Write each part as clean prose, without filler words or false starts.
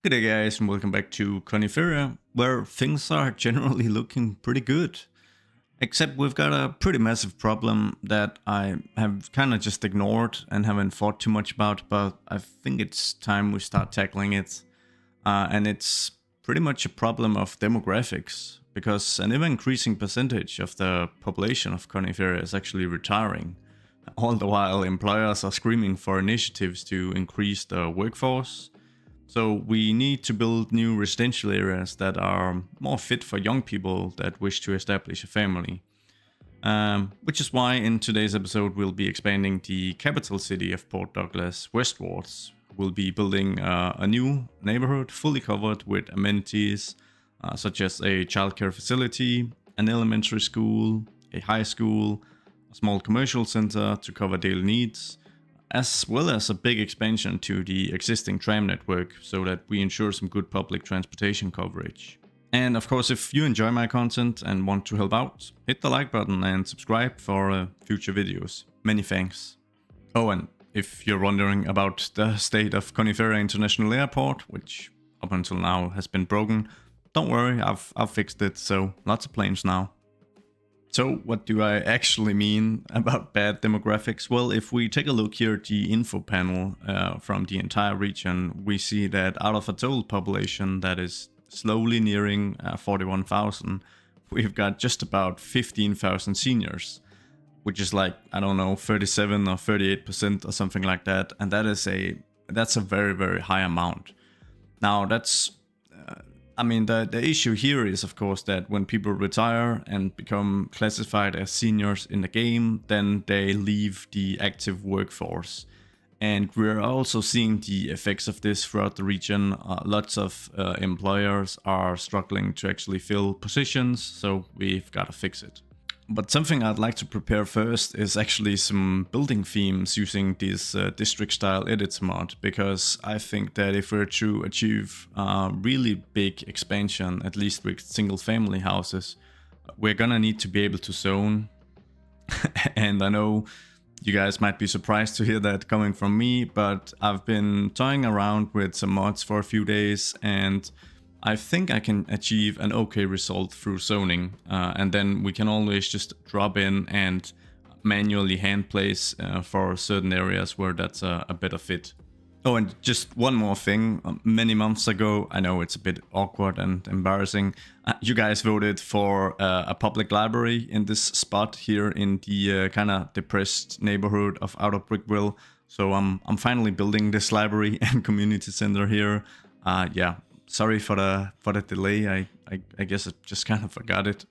Good day guys and welcome back to Coniferia, where things are generally looking pretty good. Except we've got a pretty massive problem that I have kind of just ignored and haven't thought too much about, but I think it's time we start tackling it. And it's pretty much a problem of demographics, because an ever increasing percentage of the population of Coniferia is actually retiring. All the while employers are screaming for initiatives to increase the workforce. So we need to build new residential areas that are more fit for young people that wish to establish a family. Which is why in today's episode we'll be expanding the capital city of Port Douglas westwards. We'll be building a new neighborhood fully covered with amenities such as a childcare facility, an elementary school, a high school, a small commercial center to cover daily needs, as well as a big expansion to the existing tram network so that we ensure some good public transportation coverage. And of course, if you enjoy my content and want to help out, hit the like button and subscribe for future videos. Many thanks. Oh, and if you're wondering about the state of Coniferia International Airport, which up until now has been broken, don't worry, I've fixed it, so lots of planes now. So what do I actually mean about bad demographics? Well, if we take a look here at the info panel from the entire region, we see that out of a total population that is slowly nearing 41,000, we've got just about 15,000 seniors, which is like, I don't know, 37 or 38% or something like that. And that's a very, very high amount. Now the issue here is, of course, that when people retire and become classified as seniors in the game, then they leave the active workforce. And we're also seeing the effects of this throughout the region. Lots of employers are struggling to actually fill positions, so we've got to fix it. But something I'd like to prepare first is actually some building themes using this district style edits mod, because I think that if we're to achieve really big expansion, at least with single family houses, we're gonna need to be able to zone. And I know you guys might be surprised to hear that coming from me, but I've been toying around with some mods for a few days, and I think I can achieve an okay result through zoning, and then we can always just drop in and manually hand place for certain areas where that's a better fit. Oh, and just one more thing. Many months ago, I know it's a bit awkward and embarrassing, you guys voted for a public library in this spot here in the kind of depressed neighborhood of Outer Brickville. So I'm finally building this library and community center here. Yeah. Sorry for the delay. I guess I just kind of forgot it.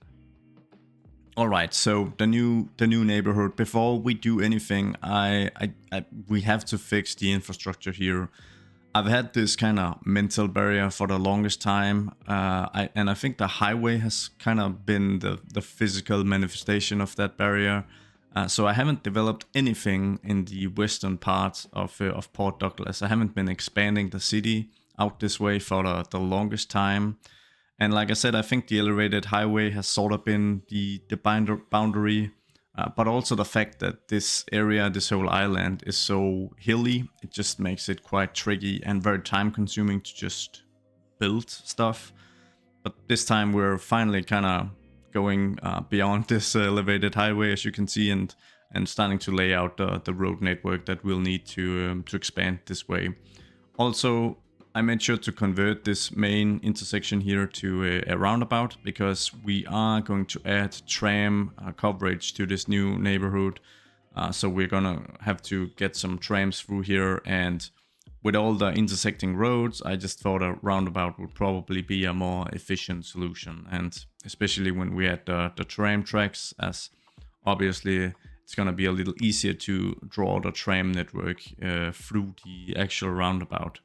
All right, so the new neighborhood. Before we do anything, we have to fix the infrastructure here. I've had this kind of mental barrier for the longest time, and I think the highway has kind of been the physical manifestation of that barrier. So I haven't developed anything in the western part of Port Douglas. I haven't been expanding the city out this way for the longest time. And like I said, I think the elevated highway has sort of been the boundary, but also the fact that this area, this whole island is so hilly, it just makes it quite tricky and very time consuming to just build stuff. But this time we're finally kind of going beyond this elevated highway, as you can see, and starting to lay out the road network that we'll need to expand this way. Also, I made sure to convert this main intersection here to a roundabout, because we are going to add tram coverage to this new neighborhood. So we're gonna have to get some trams through here, and with all the intersecting roads, I just thought a roundabout would probably be a more efficient solution. And especially when we add the tram tracks, as obviously it's gonna be a little easier to draw the tram network through the actual roundabout.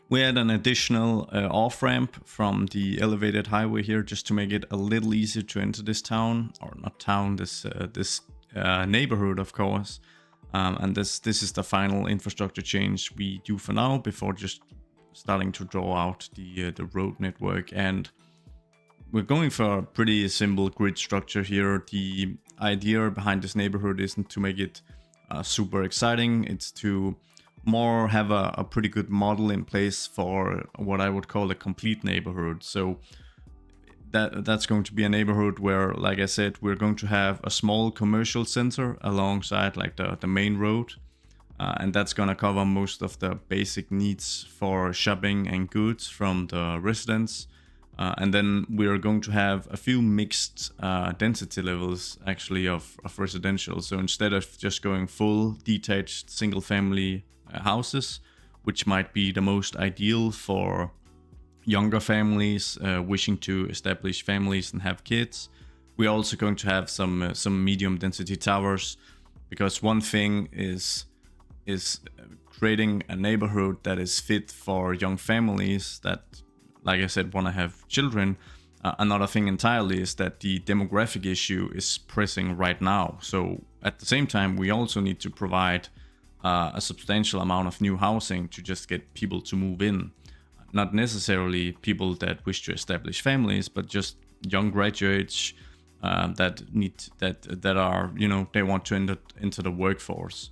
We had an additional off-ramp from the elevated highway here, just to make it a little easier to enter this town, or not town, this neighborhood, of course. And this is the final infrastructure change we do for now, before just starting to draw out the road network. And we're going for a pretty simple grid structure here. The idea behind this neighborhood isn't to make it super exciting. It's to more have a pretty good model in place for what I would call a complete neighborhood. So that's going to be a neighborhood where, like I said, we're going to have a small commercial center alongside like the main road. And that's going to cover most of the basic needs for shopping and goods from the residents. And then we're going to have a few mixed density levels actually of residential. So instead of just going full detached single family houses, which might be the most ideal for younger families wishing to establish families and have kids, we're also going to have some medium density towers, because one thing is creating a neighborhood that is fit for young families that, like I said, want to have children. Another thing entirely is that the demographic issue is pressing right now. So at the same time, we also need to provide a substantial amount of new housing to just get people to move in. Not necessarily people that wish to establish families, but just young graduates that are, you know, they want to enter into the workforce.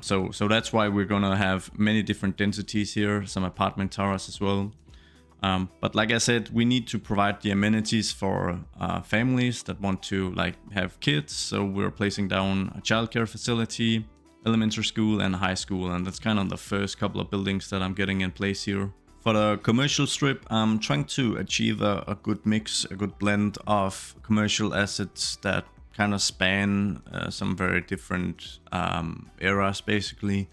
So that's why we're gonna have many different densities here, some apartment towers as well. But like I said, we need to provide the amenities for families that want to like have kids. So we're placing down a childcare facility, elementary school and high school, and that's kind of the first couple of buildings that I'm getting in place here. For the commercial strip, I'm trying to achieve a good mix, a good blend of commercial assets that kind of span some very different eras, basically.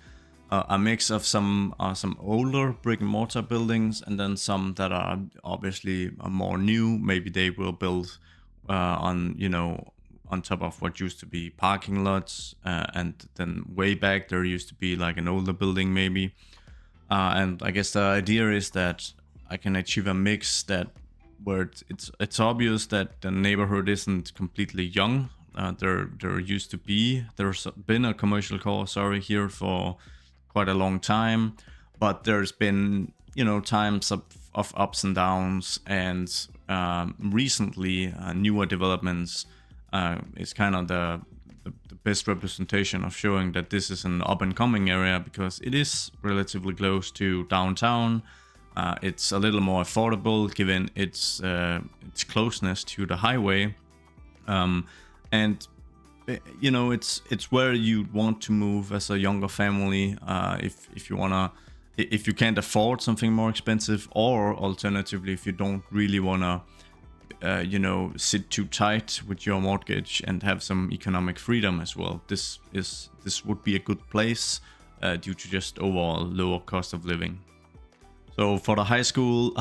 A mix of some older brick and mortar buildings, and then some that are obviously more new. Maybe they will build on top of what used to be parking lots, and then way back there used to be like an older building maybe. And I guess the idea is that I can achieve a mix that where it's obvious that the neighborhood isn't completely young. There's been a commercial core, here for quite a long time, but there's been, times of ups and downs, and recently newer developments is kind of the best representation of showing that this is an up and coming area, because it is relatively close to downtown. It's a little more affordable given its closeness to the highway, and it's where you want to move as a younger family if you can't afford something more expensive, or alternatively if you don't really wanna sit too tight with your mortgage and have some economic freedom as well. This would be a good place due to just overall lower cost of living. So for the high school,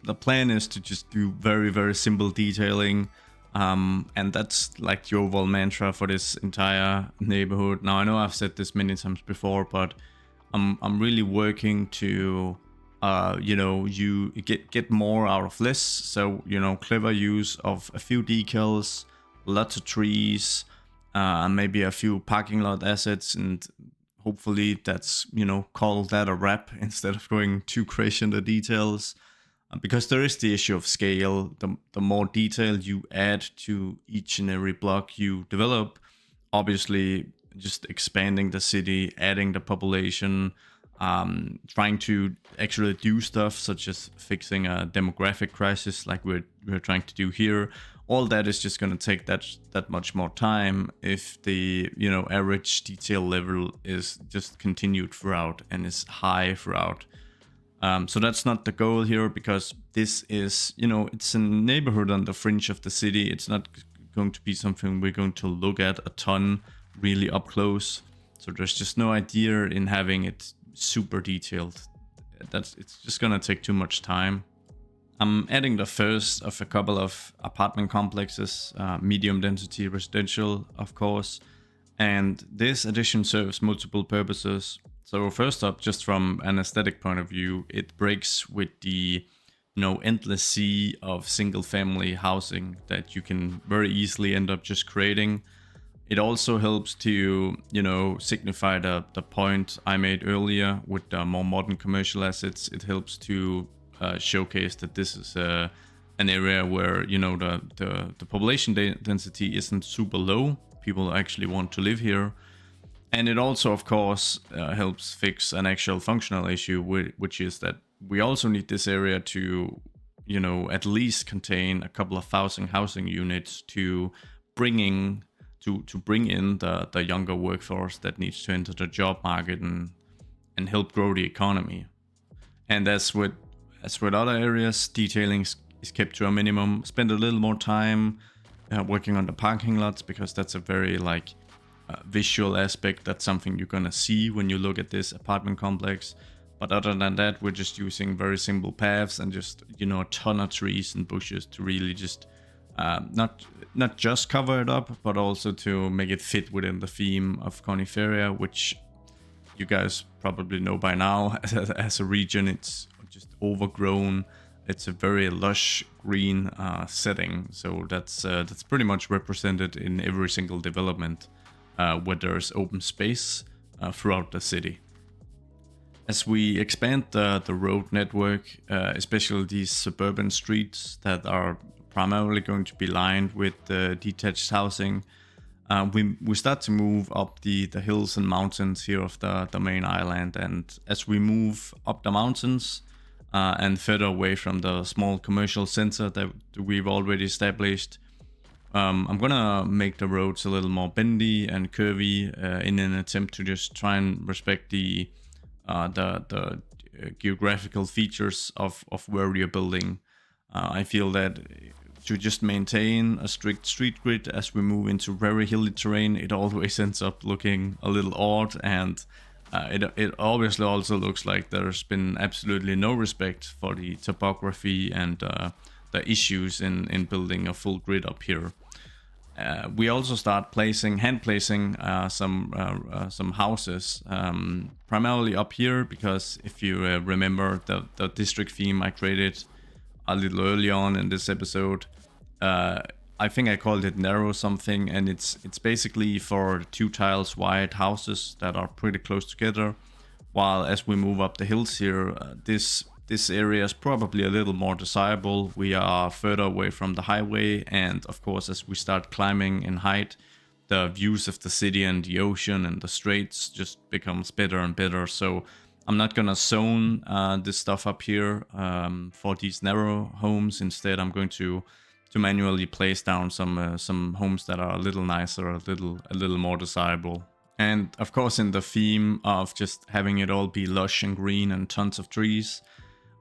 the plan is to just do very, very simple detailing. And that's like the overall mantra for this entire neighborhood. Now, I know I've said this many times before, but I'm really working to you get more out of less. So, clever use of a few decals, lots of trees, maybe a few parking lot assets, and hopefully that's, call that a wrap instead of going too crazy in the details. Because there is the issue of scale. The more detail you add to each and every block you develop, obviously just expanding the city, adding the population, trying to actually do stuff such as fixing a demographic crisis like we're trying to do here. All that is just going to take that much more time if the average detail level is just continued throughout and is high throughout. So that's not the goal here, because this is, it's a neighborhood on the fringe of the city. It's not going to be something we're going to look at a ton really up close. So there's just no idea in having it super detailed. It's just gonna take too much time. I'm adding the first of a couple of apartment complexes, medium density residential, of course. And this addition serves multiple purposes. So first up, just from an aesthetic point of view, it breaks with the endless sea of single family housing that you can very easily end up just creating. It also helps to, signify the point I made earlier with the more modern commercial assets. It helps to showcase that this is an area where, the population density isn't super low. People actually want to live here. And it also, of course, helps fix an actual functional issue, which is that we also need this area to, at least contain a couple of thousand housing units to bringing to bring in the younger workforce that needs to enter the job market and help grow the economy. And as with other areas, detailing is kept to a minimum. Spend a little more time working on the parking lots, because that's a very visual aspect. That's something you're gonna see when you look at this apartment complex. But other than that, we're just using very simple paths and just a ton of trees and bushes to really just not just cover it up, but also to make it fit within the theme of Coniferia, which you guys probably know by now. As a region, it's just overgrown. It's a very lush green setting, so that's pretty much represented in every single development where there's open space throughout the city. As we expand the road network, especially these suburban streets that are primarily going to be lined with detached housing, we start to move up the hills and mountains here of the main island. And as we move up the mountains and further away from the small commercial center that we've already established, I'm gonna make the roads a little more bendy and curvy in an attempt to just try and respect the geographical features of where you're building. I feel that to just maintain a strict street grid as we move into very hilly terrain, it always ends up looking a little odd, and it obviously also looks like there's been absolutely no respect for the topography and the issues in building a full grid up here. We also start hand placing some houses, primarily up here, because if you remember the district theme I created a little early on in this episode, I think I called it narrow something, and it's basically for 2 tiles wide houses that are pretty close together. While as we move up the hills here, this area is probably a little more desirable. We are further away from the highway, and of course, as we start climbing in height, the views of the city and the ocean and the straits just becomes better and better. So I'm not gonna zone this stuff up here for these narrow homes. Instead, I'm going to manually place down some homes that are a little nicer, a little more desirable. And of course, in the theme of just having it all be lush and green and tons of trees,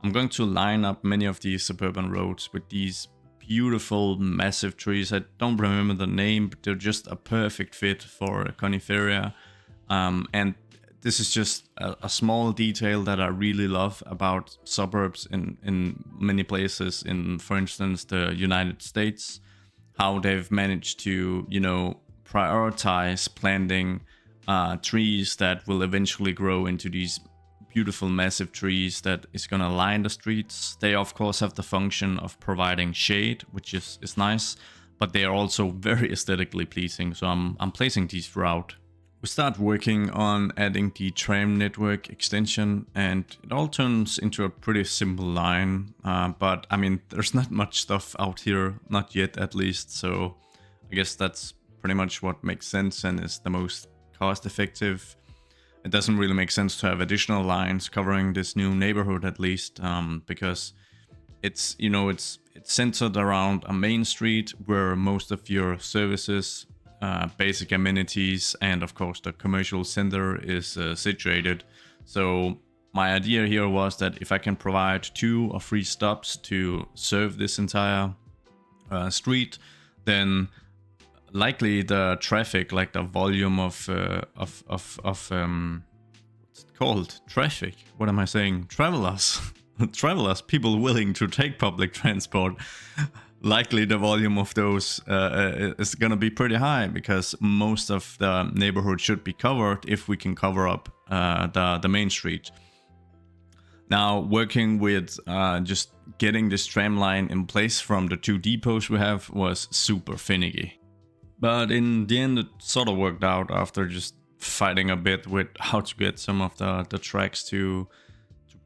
I'm going to line up many of these suburban roads with these beautiful, massive trees. I don't remember the name, but they're just a perfect fit for Coniferia. And this is just a small detail that I really love about suburbs in many places in, for instance, the United States. How they've managed to, prioritize planting trees that will eventually grow into these beautiful massive trees that is gonna line the streets. They of course have the function of providing shade, which is nice, but they are also very aesthetically pleasing. So I'm placing these throughout. We start working on adding the tram network extension, and it all turns into a pretty simple line. But I mean, there's not much stuff out here, not yet at least. So I guess that's pretty much what makes sense and is the most cost effective. It doesn't really make sense to have additional lines covering this new neighborhood, at least, because it's centered around a main street where most of your services, basic amenities, and of course the commercial center is situated. So my idea here was that if I can provide 2 or 3 stops to serve this entire street, then likely the traffic, like the volume of what's it called? Traffic. What am I saying? Travelers. Travelers, people willing to take public transport. Likely the volume of those is gonna be pretty high, because most of the neighborhood should be covered if we can cover up the main street. Now, working with just getting this tram line in place from the 2 depots we have was super finicky. But in the end, it sort of worked out after just fighting a bit with how to get some of the tracks to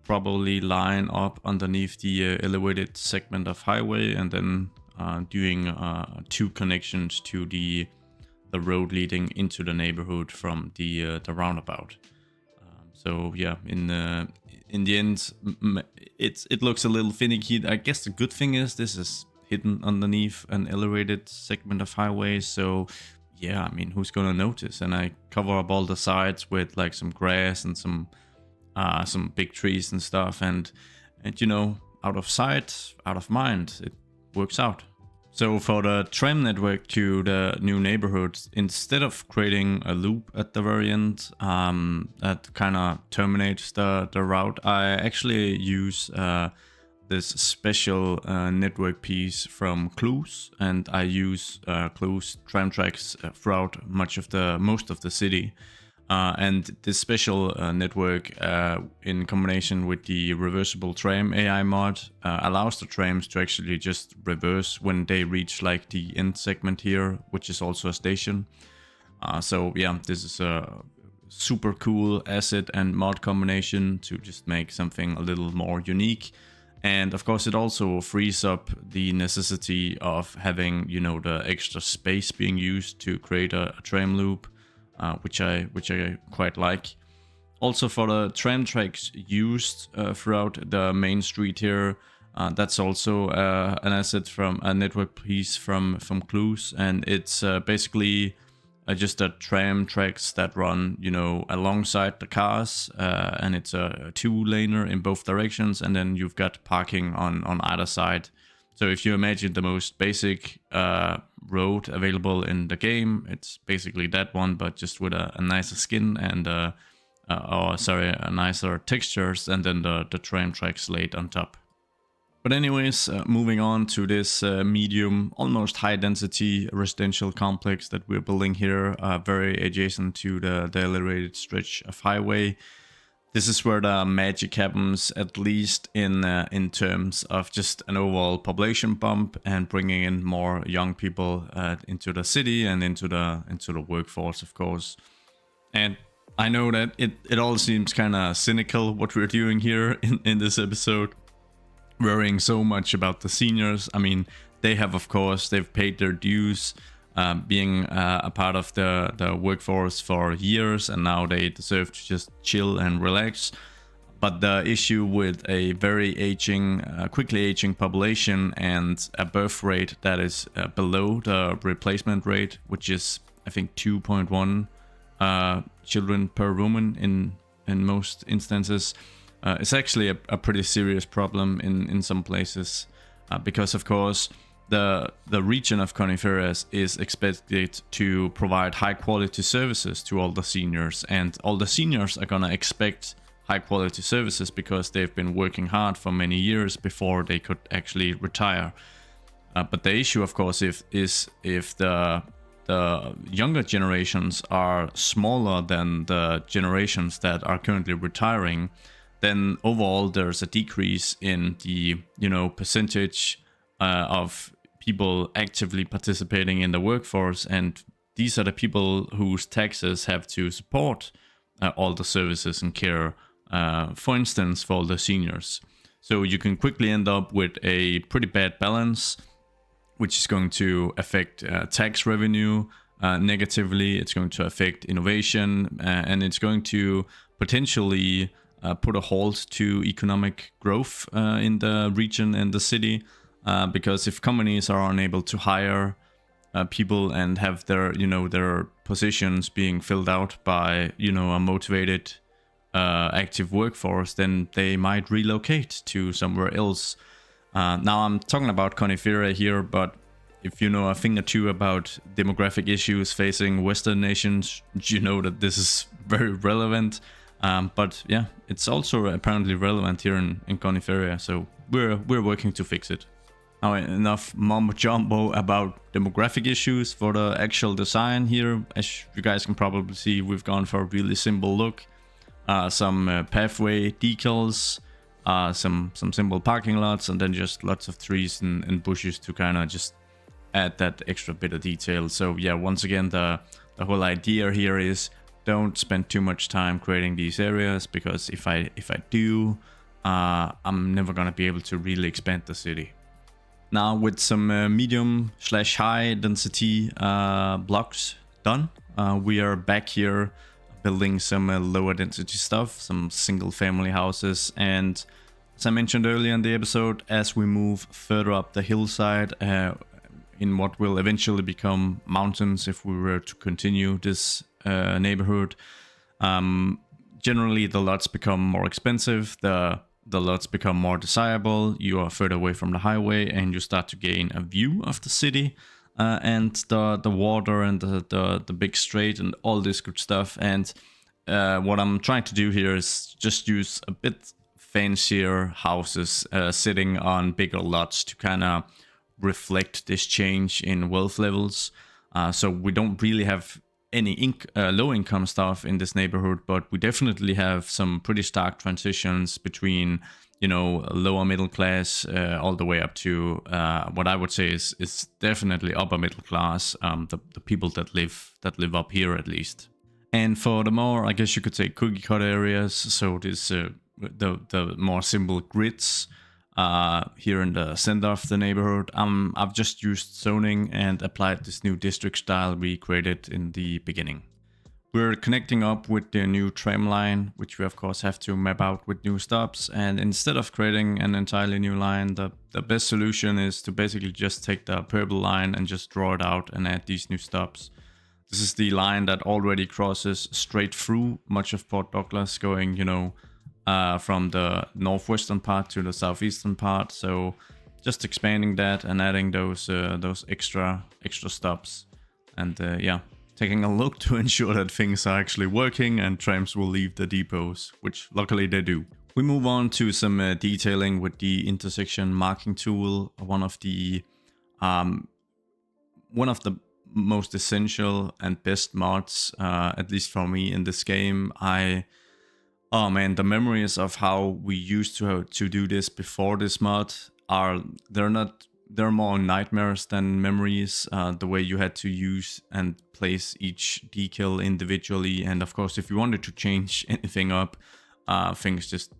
probably line up underneath the elevated segment of highway, and then doing 2 connections to the the road leading into the neighborhood from the roundabout. So yeah, in the end, it looks a little finicky. I guess the good thing is this is hidden underneath an elevated segment of highway, so yeah, I mean, who's gonna notice? And I cover up all the sides with like some grass and some big trees and stuff, and you know, out of sight, out of mind. It works out. So for the tram network to the new neighborhoods, instead of creating a loop at the very end that kind of terminates the route, I actually use this special network piece from Clues, and I use Clues tram tracks throughout most of the city. And this special network, in combination with the reversible tram AI mod, allows the trams to actually just reverse when they reach like the end segment here, which is also a station. So yeah, this is a super cool asset and mod combination to just make something a little more unique. And of course, it also frees up the necessity of having, you know, the extra space being used to create a tram loop. Which I quite like. Also for the tram tracks used throughout the main street here, that's also an asset from a network piece from Clues, and it's basically just a tram tracks that run, you know, alongside the cars, and it's a two-laner in both directions, and then you've got parking on either side. So if you imagine the most basic road available in the game, it's basically that one, but just with a nicer skin and a nicer textures, and then the tram tracks laid on top. But anyways, moving on to this medium, almost high density residential complex that we're building here, very adjacent to the elevated stretch of highway. This is where the magic happens, at least in terms of just an overall population bump and bringing in more young people into the city and into the workforce, of course. And I know that it all seems kind of cynical what we're doing here in this episode, worrying so much about the seniors. I mean, they have, of course, they've paid their dues. Being a part of the workforce for years, and now they deserve to just chill and relax. But the issue with a very quickly aging population and a birth rate that is below the replacement rate, which is I think 2.1 children per woman in most instances, it's actually a pretty serious problem in some places, because of course the region of Coniferia is expected to provide high quality services to all the seniors, and all the seniors are gonna expect high quality services because they've been working hard for many years before they could actually retire. But the issue, of course, is if the younger generations are smaller than the generations that are currently retiring, then overall there's a decrease in the, you know, percentage of people actively participating in the workforce, and these are the people whose taxes have to support all the services and care, for instance, for the seniors. So you can quickly end up with a pretty bad balance, which is going to affect tax revenue negatively. It's going to affect innovation, and it's going to potentially put a halt to economic growth in the region and the city. Because if companies are unable to hire people and have their positions being filled out by, you know, a motivated active workforce, then they might relocate to somewhere else. Now I'm talking about Coniferia here, but if you know a thing or two about demographic issues facing Western nations, you know that this is very relevant. But yeah, it's also apparently relevant here in Coniferia, so we're working to fix it. Now, enough mumbo jumbo about demographic issues. For the actual design here, as you guys can probably see, we've gone for a really simple look. Some pathway decals, some simple parking lots, and then just lots of trees and bushes to kind of just add that extra bit of detail. So yeah, once again, the whole idea here is don't spend too much time creating these areas, because if I do, I'm never gonna be able to really expand the city. Now with some medium/high density blocks done. We are back here building some lower density stuff, some single family houses, and as I mentioned earlier in the episode, as we move further up the hillside in what will eventually become mountains if we were to continue this neighborhood, generally the lots become more expensive, the lots become more desirable, you are further away from the highway, and you start to gain a view of the city. And the water and the big strait and all this good stuff. And what I'm trying to do here is just use a bit fancier houses sitting on bigger lots to kind of reflect this change in wealth levels. So we don't really have any low income stuff in this neighborhood, but we definitely have some pretty stark transitions between, you know, lower middle class all the way up to what I would say is definitely upper middle class, the people that live up here at least. And for the more, I guess you could say, cookie cutter areas, so this the more simple grids here in the center of the neighborhood, I've just used zoning and applied this new district style we created in the beginning. We're connecting up with the new tram line, which we of course have to map out with new stops. And instead of creating an entirely new line, the best solution is to basically just take the purple line and just draw it out and add these new stops. This is the line that already crosses straight through much of Port Douglas, going, you know, from the northwestern part to the southeastern part. So just expanding that and adding those extra stops. And yeah, taking a look to ensure that things are actually working and trams will leave the depots, which luckily they do. We move on to some detailing with the intersection marking tool, one of the most essential and best mods, at least for me in this game. Oh man, the memories of how we used to do this before this mod they're more nightmares than memories. The way you had to use and place each decal individually, and of course if you wanted to change anything up, things just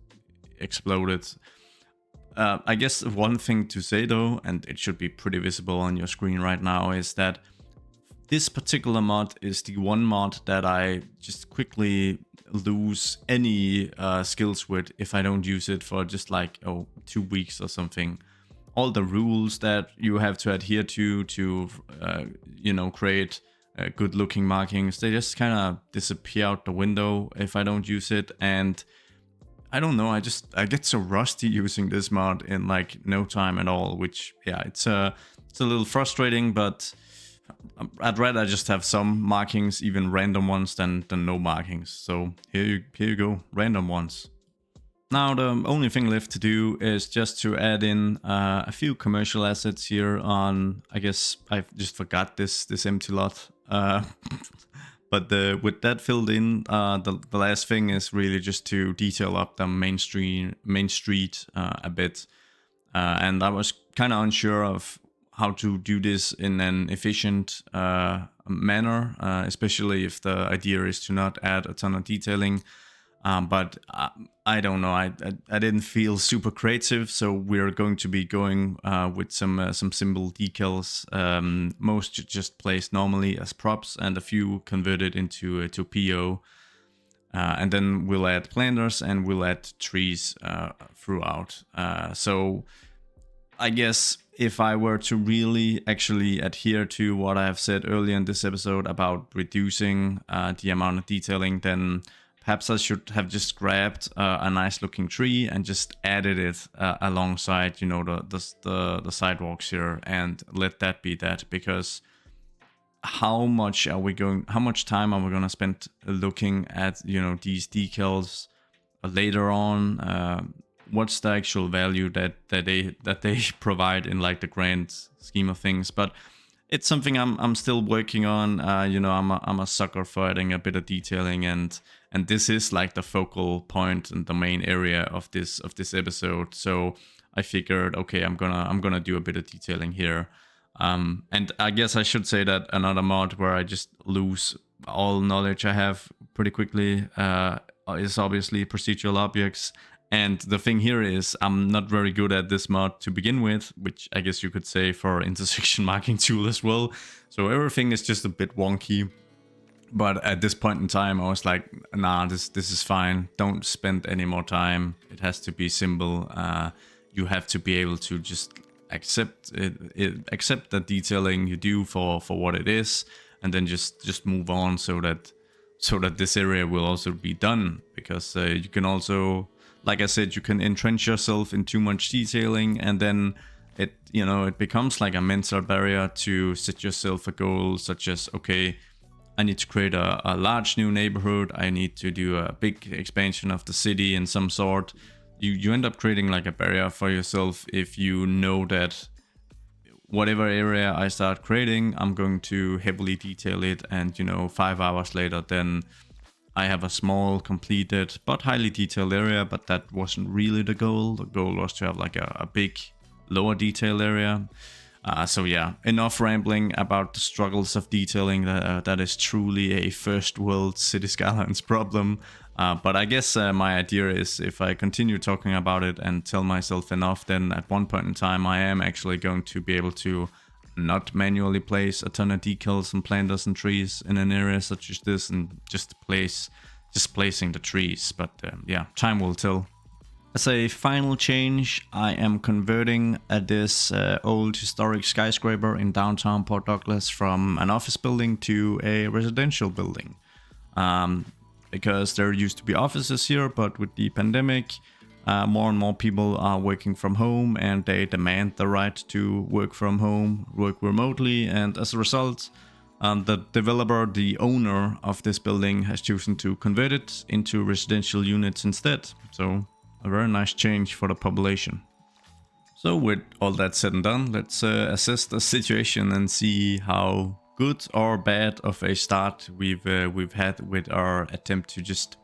exploded. I guess one thing to say though, and it should be pretty visible on your screen right now, is that this particular mod is the one mod that I just quickly lose any skills with if I don't use it for just like 2 weeks or something. All the rules that you have to adhere to you know, create good looking markings, they just kind of disappear out the window if I don't use it. And I don't know, I get so rusty using this mod in like no time at all, which yeah, it's a little frustrating, but I'd rather just have some markings, even random ones, than no markings. So here you go, random ones. Now the only thing left to do is just to add in a few commercial assets here on, I guess I just forgot this empty lot. But with that filled in, the last thing is really just to detail up the main street a bit. And I was kind of unsure of how to do this in an efficient manner, especially if the idea is to not add a ton of detailing. But I don't know, I didn't feel super creative, so we're going to be going with some simple decals, most just placed normally as props and a few converted into PO. And then we'll add planters and we'll add trees throughout. So I guess if I were to really actually adhere to what I have said earlier in this episode about reducing the amount of detailing, then perhaps I should have just grabbed a nice looking tree and just added it alongside, you know, the sidewalks here, and let that be that. Because how much time are we gonna spend looking at, you know, these decals later on? What's the actual value that they provide in like the grand scheme of things? But it's something I'm still working on. You know, I'm a sucker for adding a bit of detailing, and this is like the focal point and the main area of this episode. So I figured, okay, I'm gonna do a bit of detailing here. And I guess I should say that another mod where I just lose all knowledge I have pretty quickly is obviously procedural objects. And the thing here is I'm not very good at this mod to begin with, which I guess you could say for intersection marking tool as well. So everything is just a bit wonky. But at this point in time, I was like, nah, this is fine. Don't spend any more time. It has to be simple. You have to be able to just accept accept the detailing you do for what it is, and then just move on, so that this area will also be done. Because you can also, like I said, you can entrench yourself in too much detailing, and then it becomes like a mental barrier to set yourself a goal, such as, okay, I need to create a large new neighborhood. I need to do a big expansion of the city in some sort. You end up creating like a barrier for yourself if you know that whatever area I start creating, I'm going to heavily detail it, and 5 hours later, then I have a small, completed, but highly detailed area. But that wasn't really the goal. The goal was to have like a big, lower detail area. So yeah, enough rambling about the struggles of detailing. That is truly a first world City Skylines problem. But I guess my idea is, if I continue talking about it and tell myself enough, then at one point in time I am actually going to be able to not manually place a ton of decals and planters and trees in an area such as this, and just placing the trees. But yeah, time will tell. As a final change, I am converting this old historic skyscraper in downtown Port Douglas from an office building to a residential building. Because there used to be offices here, but with the pandemic, more and more people are working from home, and they demand the right to work from home, work remotely, and as a result, the developer, the owner of this building, has chosen to convert it into residential units instead. So a very nice change for the population. So with all that said and done, let's assess the situation and see how good or bad of a start we've had with our attempt to just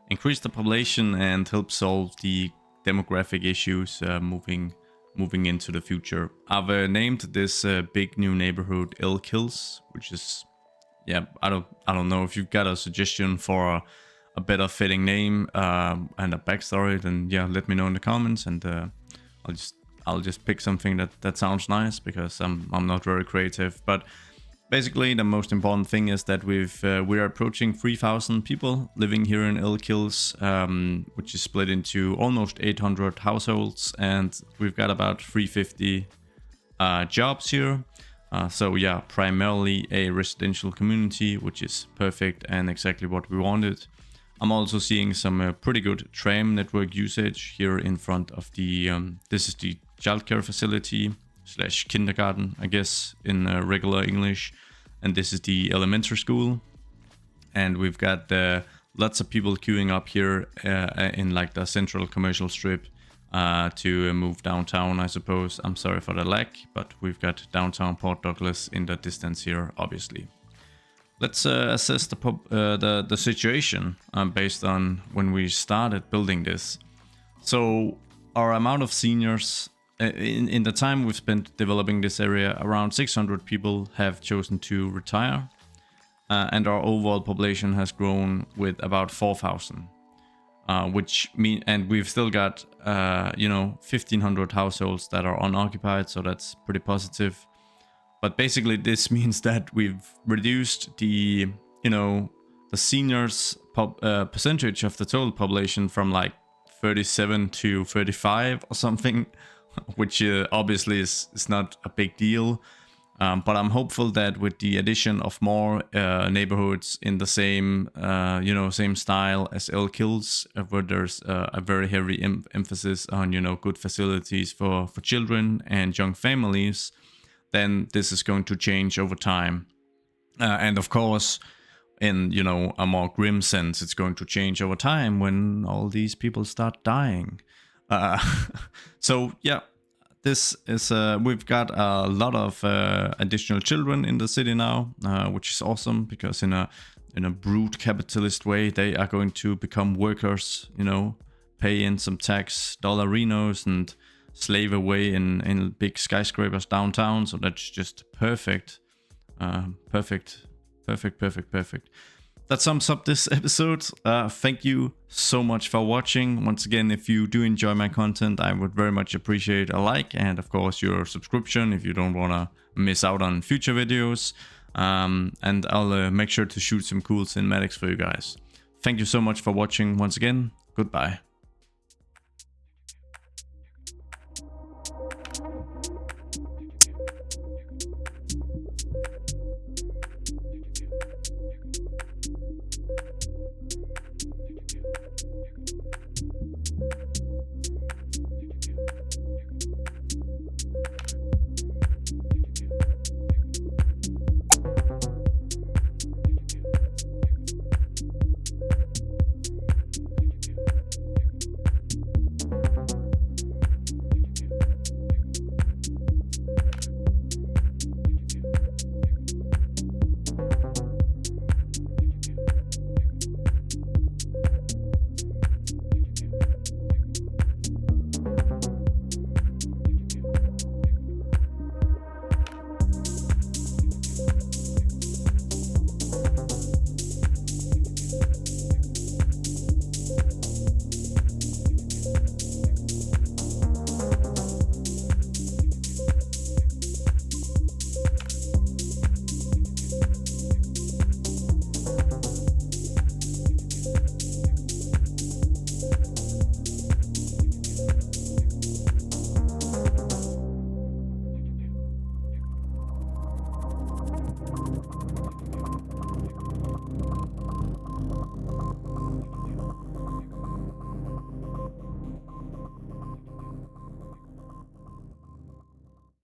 increase the population and help solve the demographic issues moving into the future. I've named this big new neighborhood Elk Hills, which is, yeah, I don't know if you've got a suggestion for a better fitting name and a backstory, then yeah, let me know in the comments, and I'll just pick something that sounds nice, because I'm not very creative. But basically, the most important thing is that we're approaching 3,000 people living here in Elk Hills, which is split into almost 800 households, and we've got about 350 jobs here. So yeah, primarily a residential community, which is perfect and exactly what we wanted. I'm also seeing some pretty good tram network usage here in front of the, this is the childcare facility / kindergarten, I guess, in regular English. And this is the elementary school. And we've got lots of people queuing up here in like the central commercial strip to move downtown, I suppose. I'm sorry for the lag, but we've got downtown Port Douglas in the distance here, obviously. Let's assess the situation based on when we started building this. So our amount of seniors, in the time we've spent developing this area, around 600 people have chosen to retire. And our overall population has grown with about 4,000. And we've still got 1,500 households that are unoccupied, so that's pretty positive. But basically, this means that we've reduced the seniors percentage of the total population from like 37 to 35 or something, which obviously is not a big deal. But I'm hopeful that with the addition of more neighborhoods in the same same style as Elk Hills, where there's a very heavy emphasis on good facilities for children and young families, then this is going to change over time. And of course, in a more grim sense, it's going to change over time when all these people start dying. So yeah, this is we've got a lot of additional children in the city now, which is awesome, because in a brute capitalist way, they are going to become workers, pay in some tax dollarinos and slave away in big skyscrapers downtown. So that's just perfect. Perfect. That sums up this episode. Thank you so much for watching. Once again, if you do enjoy my content, I would very much appreciate a like, and of course your subscription if you don't want to miss out on future videos. And I'll make sure to shoot some cool cinematics for you guys. Thank you so much for watching once again. Goodbye.